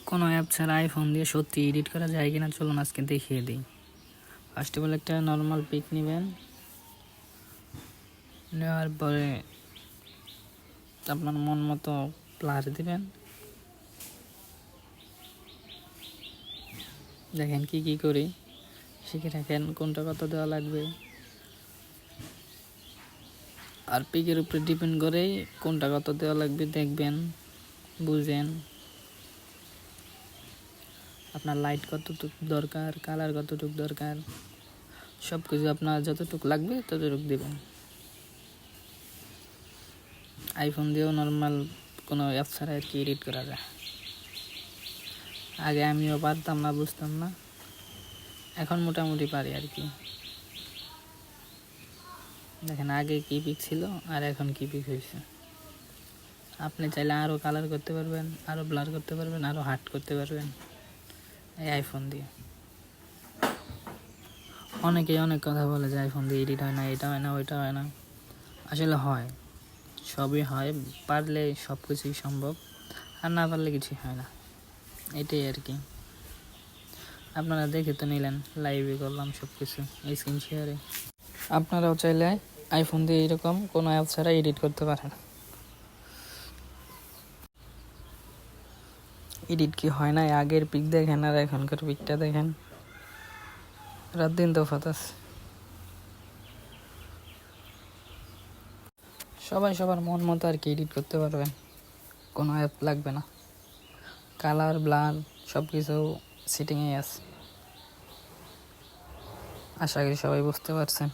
কোনো অ্যাপ ছাড়া আইফোন দিয়ে সত্যি এডিট করা যায় কিনা চলুন আজকে দেখিয়ে দিই। ফার্স্ট অফ অল একটা নর্মাল পিক নেবেন, নেওয়ার পরে আপনার মন মতো ব্লার দিবেন। দেখেন কি করি শিখে রাখেন, কোনটা কত দেওয়া লাগবে। আর পিকের উপরে ডিপেন্ড করেই কোনটা কত দেওয়া লাগবে দেখবেন, বুঝেন। আপনার লাইট কতটুকু দরকার, কালার কতটুকু দরকার, সব কিছু আপনার যতটুকু লাগবে ততটুকু দেবেন। আইফোন দিয়েও নর্মাল কোনো অ্যাপ ছাড়া আর কি এডিট করা যায়। আগে আমিও পারতাম না, বুঝতাম না, এখন মোটামুটি পারি আর কি। দেখেন আগে কি পিক ছিল আর এখন কি পিক হয়েছে। আপনি চাইলে আরও কালার করতে পারবেন, আরও ব্লার করতে পারবেন, আরও হার্ড করতে পারবেন এই আইফোন দিয়ে। অনেকেই অনেক কথা বলে যে আইফোন দিয়ে এডিট হয় না, এটা হয় না, ওইটা হয় না। আসলে হয়, সবই হয়। পারলে সব কিছুই সম্ভব, আর না পারলে কিছুই হয় না, এটাই আর কি। আপনারা দেখে তো নিলেন, লাইভে করলাম সব কিছু স্ক্রিন শেয়ারে। আপনারাও চাইলে আইফোন দিয়ে এরকম কোনো অ্যাপ ছাড়া এডিট করতে পারেন। এডিট কি হয় না? আগের পিক দেখেন আর এখনকার পিকটা দেখেন, রাত দিন তফাৎ আছে। সবাই সবার মন মতো আর কি এডিট করতে পারবেন, কোনো অ্যাপ লাগবে না। কালার, ব্লার সব কিছু সেটিংয়ে আছে। আশা করি সবাই বুঝতে পারছেন।